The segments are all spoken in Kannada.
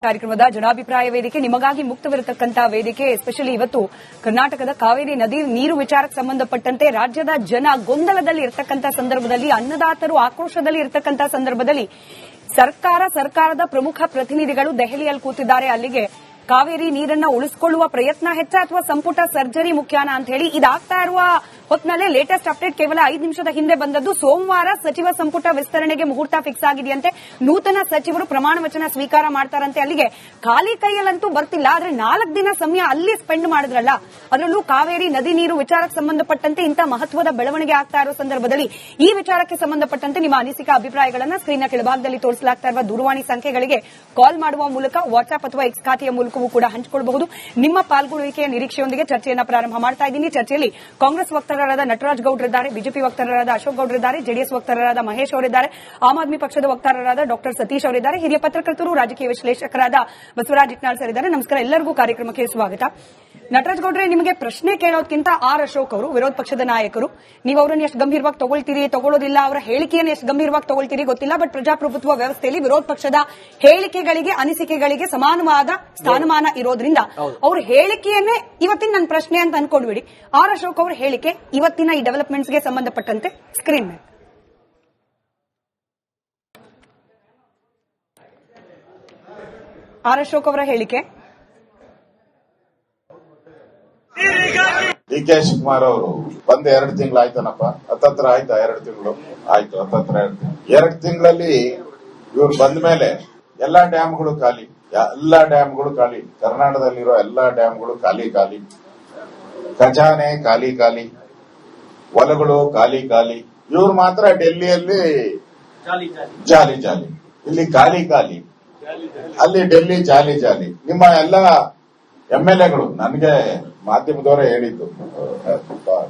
ಕಾರ್ಯಕ್ರಮದ ಜನಾಭಿಪ್ರಾಯ ವೇದಿಕೆ ನಿಮಗಾಗಿ ಮುಕ್ತವಿರತಕ್ಕಂತಹ ವೇದಿಕೆ. ಎಸ್ಪೆಷಲಿ ಇವತ್ತು ಕರ್ನಾಟಕದ ಕಾವೇರಿ ನದಿ ನೀರು ವಿಚಾರಕ್ಕೆ ಸಂಬಂಧಪಟ್ಟಂತೆ ರಾಜ್ಯದ ಜನ ಗೊಂದಲದಲ್ಲಿ ಇರತಕ್ಕಂತಹ ಸಂದರ್ಭದಲ್ಲಿ, ಅನ್ನದಾತರು ಆಕ್ರೋಶದಲ್ಲಿ ಇರತಕ್ಕಂತಹ ಸಂದರ್ಭದಲ್ಲಿ ಸರ್ಕಾರದ ಪ್ರಮುಖ ಪ್ರತಿನಿಧಿಗಳು ದೆಹಲಿಯಲ್ಲಿ ಕೂತಿದ್ದಾರೆ. ಅಲ್ಲಿಗೆ ಕಾವೇರಿ ನೀರನ್ನ ಉಳಿಸಿಕೊಳ್ಳುವ ಪ್ರಯತ್ನ ಹೆಚ್ಚ ಅಥವಾ ಸಂಪುಟ ಸರ್ಜರಿ ಮುಖ್ಯಾನ ಅಂತ ಹೇಳಿ ಇದಾಗ್ತಾ ಇರುವ ಹೊತ್ತಿನಲ್ಲೇ ಲೇಟೆಸ್ಟ್ ಅಪ್ಡೇಟ್ ಕೇವಲ 5 ನಿಮಿಷದ ಹಿಂದೆ ಬಂದದ್ದು. ಸೋಮವಾರ ಸಚಿವ ಸಂಪುಟ ವಿಸ್ತರಣೆಗೆ ಮುಹೂರ್ತ ಫಿಕ್ಸ್ ಆಗಿದೆಯಂತೆ. ನೂತನ ಸಚಿವರು ಪ್ರಮಾಣ ವಚನ ಸ್ವೀಕಾರ ಮಾಡ್ತಾರಂತೆ. ಅಲ್ಲಿಗೆ ಖಾಲಿ ಕೈಯಲ್ಲಂತೂ ಬರ್ತಿಲ್ಲ, ಆದ್ರೆ 4 ದಿನ ಸಮಯ ಅಲ್ಲಿ ಸ್ಪೆಂಡ್ ಮಾಡಿದ್ರಲ್ಲ, ಅದರಲ್ಲೂ ಕಾವೇರಿ ನದಿ ನೀರು ವಿಚಾರಕ್ಕೆ ಸಂಬಂಧಪಟ್ಟಂತೆ ಇಂಥ ಮಹತ್ವದ ಬೆಳವಣಿಗೆ ಆಗ್ತಾ ಇರೋ ಸಂದರ್ಭದಲ್ಲಿ ಈ ವಿಚಾರಕ್ಕೆ ಸಂಬಂಧಪಟ್ಟಂತೆ ನಿಮ್ಮ ಅನಿಸಿಕೆ ಅಭಿಪ್ರಾಯಗಳನ್ನು ಸ್ಕ್ರೀನ್ನ ಕೆಳಭಾಗದಲ್ಲಿ ತೋರಿಸಲಾಗ್ತಾ ಇರುವ ದೂರವಾಣಿ ಸಂಖ್ಯೆಗಳಿಗೆ ಕಾಲ್ ಮಾಡುವ ಮೂಲಕ, ವಾಟ್ಸ್ಆಪ್ ಅಥವಾ ಎಕ್ಸ್ ಖಾತೆಯ ಮೂಲಕವೂ ಕೂಡ ಹಂಚಿಕೊಳ್ಳಬಹುದು. ನಿಮ್ಮ ಪಾಲ್ಗೊಳ್ಳುವಿಕೆಯ ನಿರೀಕ್ಷೆಯೊಂದಿಗೆ ಚರ್ಚೆಯನ್ನು ಪ್ರಾರಂಭ ಮಾಡ್ತಾ ಇದ್ದೀನಿ. ಚರ್ಚೆಯಲ್ಲಿ ಕಾಂಗ್ರೆಸ್ ವಕ್ತಾರರಾದ ನಟರಾಜ್ ಗೌಡ್ರಿದ್ದಾರೆ, ಬಿಜೆಪಿ ವಕ್ತಾರರಾದ ಅಶೋಕ್ ಗೌಡ್ರಿದ್ದಾರೆ, ಜೆಡಿಎಸ್ ವಕ್ತಾರರಾದ ಮಹೇಶ್ ಅವರಿದ್ದಾರೆ, ಆಮ್ ಆದ್ಮಿ ಪಕ್ಷದ ವಕ್ತಾರರಾದ ಡಾಕ್ಟರ್ ಸತೀಶ್ ಅವರಿದ್ದಾರೆ, ಹಿರಿಯ ಪತ್ರಕರ್ತರು ರಾಜಕೀಯ ವಿಶ್ಲೇಷಕರಾದ ಬಸವರಾಜ್ ಇಟ್ನಾಳ್ ಸರ್ ಇದ್ದಾರೆ. ನಮಸ್ಕಾರ, ಎಲ್ಲರಿಗೂ ಕಾರ್ಯಕ್ರಮಕ್ಕೆ ಸ್ವಾಗತ. ನಟರಾಜ್ ಗೌಡ್ರೆ, ನಿಮಗೆ ಪ್ರಶ್ನೆ ಕೇಳೋದಕ್ಕಿಂತ ಆರ್ ಅಶೋಕ್ ಅವರು ವಿರೋಧ ಪಕ್ಷದ ನಾಯಕರು, ನೀವು ಅವರನ್ನು ಎಷ್ಟು ಗಂಭೀರವಾಗಿ ತಗೊಳ್ತೀರಿ, ತಗೊಳ್ಳೋದಿಲ್ಲ, ಅವರ ಹೇಳಿಕೆಯನ್ನು ಎಷ್ಟು ಗಂಭೀರವಾಗಿ ತಗೊಳ್ತೀರಿ ಗೊತ್ತಿಲ್ಲ. ಬಟ್ ಪ್ರಜಾಪ್ರಭುತ್ವ ವ್ಯವಸ್ಥೆಯಲ್ಲಿ ವಿರೋಧ ಪಕ್ಷದ ಹೇಳಿಕೆಗಳಿಗೆ, ಅನಿಸಿಕೆಗಳಿಗೆ ಸಮಾನವಾದ ಸ್ಥಾನಮಾನ ಇರೋದ್ರಿಂದ ಅವ್ರ ಹೇಳಿಕೆಯನ್ನೇ ಇವತ್ತಿನ ನನ್ನ ಪ್ರಶ್ನೆ ಅಂತ ಅನ್ಕೊಂಡ್ಬಿಡಿ. ಆರ್ ಅಶೋಕ್ ಅವರ ಹೇಳಿಕೆ ಇವತ್ತಿನ ಈ ಡೆವಲಪ್ಮೆಂಟ್ಸ್ಗೆ ಸಂಬಂಧಪಟ್ಟಂತೆ ಸ್ಕ್ರೀನ್ ಮೇಲೆ. ಆರ್ ಅಶೋಕ್ ಅವರ ಹೇಳಿಕೆ. ಡಿ ಕೆ ಶಿವಕುಮಾರ್ ಅವರು ಬಂದ 2 ತಿಂಗಳಾಯ್ತನಪ್ಪ, ಹತ್ತತ್ರ ಆಯ್ತಾ? 2 ತಿಂಗಳು ಆಯ್ತು, ಹತ್ತತ್ರ 2 ತಿಂಗಳಲ್ಲಿ ಇವ್ರು ಬಂದ ಮೇಲೆ ಎಲ್ಲಾ ಡ್ಯಾಮ್ಗಳು ಖಾಲಿ, ಕರ್ನಾಟಕದಲ್ಲಿರೋ ಎಲ್ಲಾ ಡ್ಯಾಮ್ಗಳು ಖಾಲಿ, ಖಜಾನೆ ಖಾಲಿ, ಹೊಲಗಳು ಖಾಲಿ. ಇವ್ರು ಮಾತ್ರ ಡೆಲ್ಲಿಯಲ್ಲಿ ಜಾಲಿ, ಇಲ್ಲಿ ಖಾಲಿ, ಅಲ್ಲಿ ಡೆಲ್ಲಿ ಜಾಲಿ. ನಿಮ್ಮ ಎಲ್ಲ MLAಗಳು ನನಗೆ ಮಾಧ್ಯಮದವರೇ ಹೇಳಿದ್ದು,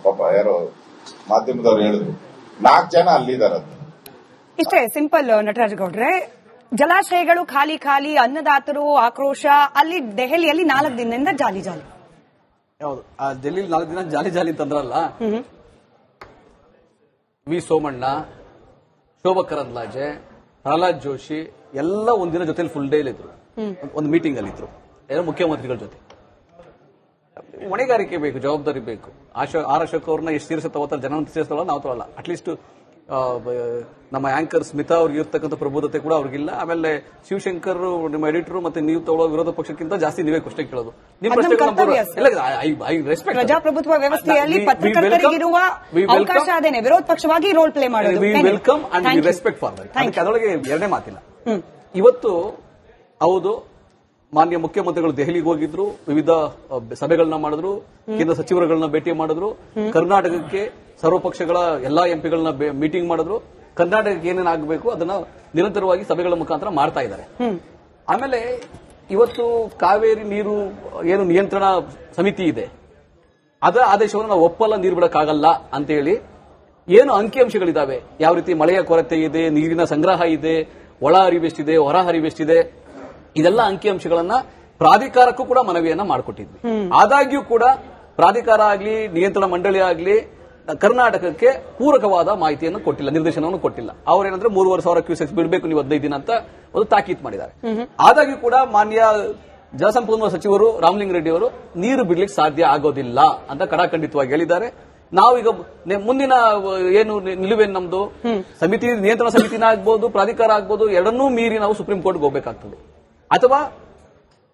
ಪಾಪ ಯಾರೋ ಮಾಧ್ಯಮದವರು ಹೇಳಿದ್ರು, 4 ಜನ ಅಲ್ಲಿದ್ದಾರೆ. ಇಷ್ಟೇ ಸಿಂಪಲ್ ನಟರಾಜ್ ಗೌಡ್ರೆ. ಜಲಾಶಯಗಳು ಖಾಲಿ, ಅನ್ನದಾತರು ಆಕ್ರೋಶ, ಅಲ್ಲಿ ದೆಹಲಿಯಲ್ಲಿ 4 ದಿನದಿಂದ ಜಾಲಿ. ಹೌದು, ಆ ಡೆಲ್ಲಿಲಿ 4 ದಿನ ಜಾಲಿ ಅಂತಂದ್ರಲ್ಲ. ವಿ ಸೋಮಣ್ಣ, ಶೋಭಾ ಕರಂದ್ಲಾಜೆ, ಪ್ರಹ್ಲಾದ್ ಜೋಶಿ ಎಲ್ಲ ಒಂದಿನ ಜೊತೆಲಿ ಫುಲ್ ಡೇ ಇದ್ರು, ಒಂದು ಮೀಟಿಂಗ್ ಅಲ್ಲಿ ಇದ್ರು, ಮುಖ್ಯಮಂತ್ರಿಗಳ ಜೊತೆ. ಹೊಣೆಗಾರಿಕೆ ಬೇಕು, ಜವಾಬ್ದಾರಿ ಬೇಕು. ಆರ್ ಅಶೋಕ್ ಅವ್ರನ್ನ ಎಷ್ಟು ಸೀರಿಯಸ್ ತಗೋತಾರೆ, ಜನ ಸೀರಿಯಸ್ ನಾವು ತಗೊಳ್ಳಲ್ಲ. ಅಟ್ಲೀಸ್ಟ್ ನಮ್ಮ ಆಂಕರ್ ಸ್ಮಿತಾ ಅವ್ರಿಗೆ ಇರ್ತಕ್ಕಂಥ ಪ್ರಬುದ್ಧತೆ ಕೂಡ ಅವ್ರಿಗಿಲ್ಲ. ಆಮೇಲೆ ಶಿವಶಂಕರ್ ನಿಮ್ಮ ಎಡಿಟರ್ ಮತ್ತೆ ನೀವು ತಗೊಳ್ಳೋ ವಿರೋಧ ಪಕ್ಷಕ್ಕಿಂತ ಜಾಸ್ತಿ ನೀವೇ ಕ್ವಶನ್ ಕೇಳೋದು. ನಿಮ್ಮ ರೆಸ್ಪೆಕ್ಟ್ ಪ್ರಜಾಪ್ರಭುತ್ವ ವ್ಯವಸ್ಥೆಯಲ್ಲಿ ಪತ್ರಕರ್ತರಿಗಿರುವ ಅವಕಾಶ ಅದೇನೆ, ವಿರೋಧ ಪಕ್ಷವಾಗಿ ರೋಲ್ ಪ್ಲೇ ಮಾಡೋದು. Welcome and respect for that. ಅದರೊಳಗೆ ಎರಡನೇ ಮಾತಿಲ್ಲ. ಇವತ್ತು ಹೌದು, ಮಾನ್ಯ ಮುಖ್ಯಮಂತ್ರಿಗಳು ದೆಹಲಿಗೆ ಹೋಗಿದ್ರು, ವಿವಿಧ ಸಭೆಗಳನ್ನ ಮಾಡಿದ್ರು, ಕೇಂದ್ರ ಸಚಿವರುಗಳನ್ನ ಭೇಟಿ ಮಾಡಿದ್ರು, ಕರ್ನಾಟಕಕ್ಕೆ ಸರ್ವಪಕ್ಷಗಳ ಎಲ್ಲಾ ಎಂಪಿಗಳನ್ನ ಮೀಟಿಂಗ್ ಮಾಡಿದ್ರು. ಕರ್ನಾಟಕಕ್ಕೆ ಏನೇನಾಗಬೇಕು ಅದನ್ನ ನಿರಂತರವಾಗಿ ಸಭೆಗಳ ಮುಖಾಂತರ ಮಾಡ್ತಾ ಇದ್ದಾರೆ. ಆಮೇಲೆ ಇವತ್ತು ಕಾವೇರಿ ನೀರು ಏನು ನಿಯಂತ್ರಣ ಸಮಿತಿ ಇದೆ, ಅದರ ಆದೇಶವನ್ನು ನಾವು ಒಪ್ಪಲ್ಲ, ನೀರು ಬಿಡಕ್ಕಾಗಲ್ಲ ಅಂತ ಹೇಳಿ ಏನು ಅಂಕಿಅಂಶಗಳಿದಾವೆ, ಯಾವ ರೀತಿ ಮಳೆಯ ಕೊರತೆ ಇದೆ, ನೀರಿನ ಸಂಗ್ರಹ ಇದೆ, ಒಳ ಹರಿವೆಷ್ಟಿದೆ, ಹೊರ ಹರಿವೆಷ್ಟಿದೆ, ಇದೆಲ್ಲ ಅಂಕಿಅಂಶಗಳನ್ನ ಪ್ರಾಧಿಕಾರಕ್ಕೂ ಕೂಡ ಮನವಿಯನ್ನ ಮಾಡಿಕೊಟ್ಟಿದ್ವಿ. ಆದಾಗ್ಯೂ ಕೂಡ ಪ್ರಾಧಿಕಾರ ಆಗ್ಲಿ, ನಿಯಂತ್ರಣ ಮಂಡಳಿ ಆಗ್ಲಿ ಕರ್ನಾಟಕಕ್ಕೆ ಪೂರಕವಾದ ಮಾಹಿತಿಯನ್ನು ಕೊಟ್ಟಿಲ್ಲ, ನಿರ್ದೇಶನವನ್ನು ಕೊಟ್ಟಿಲ್ಲ. ಅವ್ರೇನಂದ್ರೆ 3,500 ಕ್ಯೂಸೆಕ್ಸ್ ಬಿಡಬೇಕು ನೀವು 15 ದಿನ ಅಂತ ಒಂದು ತಾಕೀತು ಮಾಡಿದ್ದಾರೆ. ಆದಾಗ್ಯೂ ಕೂಡ ಮಾನ್ಯ ಜಲಸಂಪನ್ಮೂಲ ಸಚಿವರು ರಾಮಲಿಂಗ ರೆಡ್ಡಿ ಅವರು ನೀರು ಬಿಡ್ಲಿಕ್ಕೆ ಸಾಧ್ಯ ಆಗೋದಿಲ್ಲ ಅಂತ ಕಡಾಖಂಡಿತವಾಗಿ ಹೇಳಿದ್ದಾರೆ. ನಾವೀಗ ಮುಂದಿನ ಏನು ನಿಲುವೇನು ನಮ್ದು, ಸಮಿತಿ ನಿಯಂತ್ರಣ ಸಮಿತಿನ ಆಗ್ಬಹುದು, ಪ್ರಾಧಿಕಾರ ಆಗ್ಬಹುದು, ಎರಡನ್ನೂ ಮೀರಿ ನಾವು ಸುಪ್ರೀಂ ಕೋರ್ಟ್ಗೆ ಹೋಗಬೇಕಾಗ್ತದೆ, ಅಥವಾ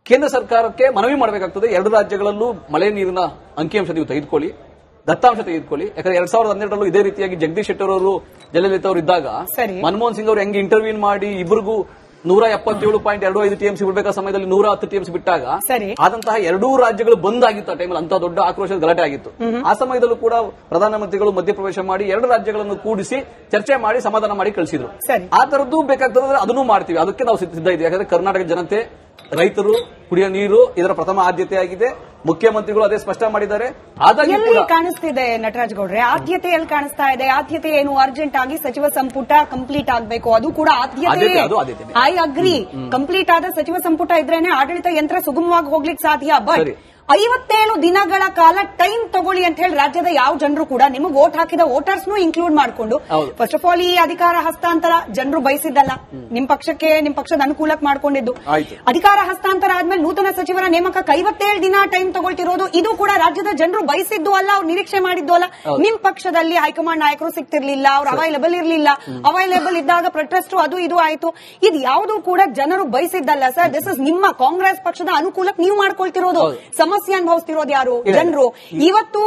ಕೇಂದ್ರ ಸರ್ಕಾರಕ್ಕೆ ಮನವಿ ಮಾಡಬೇಕಾಗ್ತದೆ. 2 ರಾಜ್ಯಗಳಲ್ಲೂ ಮಳೆ ನೀರಿನ ಅಂಕಿಅಂಶ ನೀವು ತೆಗೆದುಕೊಳ್ಳಿ, ದತ್ತಾಂಶ ತೆಗೆದುಕೊಳ್ಳಿ. ಯಾಕಂದ್ರೆ 2012 ಇದೇ ರೀತಿಯಾಗಿ ಜಗದೀಶ್ ಶೆಟ್ಟರ್ ಅವರು, ಜಯಲಲಿತಾ ಅವರು ಇದ್ದಾಗ ಮನಮೋಹನ್ ಸಿಂಗ್ ಅವರು ಹೆಂಗೆ ಇಂಟರ್ವ್ಯೂ ಮಾಡಿ ಇಬ್ಬರಿಗೂ 177.25 TMC ಬಿಡಬೇಕಾದ ಸಮಯದಲ್ಲಿ 110 TMC ಬಿಟ್ಟಾಗ ಆದಂತಹ 2 ರಾಜ್ಯಗಳು ಬಂದ್ ಆಗಿತ್ತು. ಆ ಟೈಮಲ್ಲಿ ಅಂತ ದೊಡ್ಡ ಆಕ್ರೋಶದ ಗಲಾಟೆ ಆಗಿತ್ತು. ಆ ಸಮಯದಲ್ಲೂ ಕೂಡ ಪ್ರಧಾನಮಂತ್ರಿಗಳು ಮಧ್ಯಪ್ರವೇಶ ಮಾಡಿ 2 ರಾಜ್ಯಗಳನ್ನು ಕೂಡಿಸಿ ಚರ್ಚೆ ಮಾಡಿ ಸಮಾಧಾನ ಮಾಡಿ ಕಳಿಸಿದ್ರು. ಆ ತರದ್ದು ಬೇಕಾಗ್ತದೆ, ಅದನ್ನು ಮಾಡ್ತೀವಿ. ಅದಕ್ಕೆ ನಾವು ಸಿದ್ಧ ಇದ್ದೀವಿ. ಯಾಕಂದ್ರೆ ಕರ್ನಾಟಕ ಜನತೆ, ರೈತರು, ಕುಡಿಯೋ ನೀರು ಇದರ ಪ್ರಥಮ ಆದ್ಯತೆ ಆಗಿದೆ. ಮುಖ್ಯಮಂತ್ರಿಗಳು ಅದೇ ಸ್ಪಷ್ಟ ಮಾಡಿದ್ದಾರೆ. ಎಲ್ಲಿ ಕಾಣಿಸ್ತಿದೆ ನಟರಾಜ್ ಗೌಡ್ರೆ, ಆದ್ಯತೆ ಎಲ್ಲಿ ಕಾಣಿಸ್ತಾ ಇದೆ? ಆದ್ಯತೆ ಏನು? ಅರ್ಜೆಂಟ್ ಆಗಿ ಸಚಿವ ಸಂಪುಟ ಕಂಪ್ಲೀಟ್ ಆಗಬೇಕು, ಅದು ಕೂಡ ಆದ್ಯತೆ. ಐ ಅಗ್ರಿ, ಕಂಪ್ಲೀಟ್ ಆದ ಸಚಿವ ಸಂಪುಟ ಇದ್ರೇನೆ ಆಡಳಿತ ಯಂತ್ರ ಸುಗಮವಾಗಿ ಹೋಗ್ಲಿಕ್ಕೆ ಸಾಧ್ಯ. ಬಟ್ 57 ದಿನಗಳ ಕಾಲ ಟೈಮ್ ತಗೊಳ್ಳಿ ಅಂತ ಹೇಳಿ ರಾಜ್ಯದ ಯಾವ ಜನರು ಕೂಡ ನಿಮಗೆ ವೋಟ್ ಹಾಕಿದ ವೋಟರ್ಸ್ ಇನ್ಕ್ಲೂಡ್ ಮಾಡಿಕೊಂಡು ಫಸ್ಟ್ ಆಫ್ ಆಲ್ ಈ ಅಧಿಕಾರ ಹಸ್ತಾಂತರ ಜನರು ಬಯಸಿದ್ದಲ್ಲ, ನಿಮ್ ಪಕ್ಷದ ಅನುಕೂಲಕ್ಕೆ ಮಾಡ್ಕೊಂಡಿದ್ದು. ಅಧಿಕಾರ ಹಸ್ತಾಂತರ ಆದ್ಮೇಲೆ ನೂತನ ಸಚಿವರ ನೇಮಕಕ್ಕೆ 57 ದಿನ ಟೈಮ್ ತಗೊಳ್ತಿರೋದು ಇದು ಕೂಡ ರಾಜ್ಯದ ಜನರು ಬಯಸಿದ್ದು ಅಲ್ಲ, ಅವ್ರು ನಿರೀಕ್ಷೆ ಮಾಡಿದ್ದು ಅಲ್ಲ. ನಿಮ್ ಪಕ್ಷದಲ್ಲಿ ಹೈಕಮಾಂಡ್ ನಾಯಕರು ಸಿಗ್ತಿರ್ಲಿಲ್ಲ, ಅವ್ರು ಅವೈಲೇಬಲ್ ಇರ್ಲಿಲ್ಲ, ಅವೈಲೇಬಲ್ ಇದ್ದಾಗ ಪ್ರೊಟೆಸ್ಟ್ ಅದು ಇದು ಆಯ್ತು. ಇದು ಯಾವುದು ಕೂಡ ಜನರು ಬಯಸಿದ್ದಲ್ಲ ಸರ್. ದಿಸ್ ಇಸ್ ನಿಮ್ಮ ಕಾಂಗ್ರೆಸ್ ಪಕ್ಷದ ಅನುಕೂಲಕ್ಕೆ ನೀವು ಮಾಡ್ಕೊಳ್ತಿರೋದು. ಸಮಸ್ಯೆ ಅನುಭವಿಸ್ತಿರೋದು ಯಾರು? ಜನರು. ಇವತ್ತು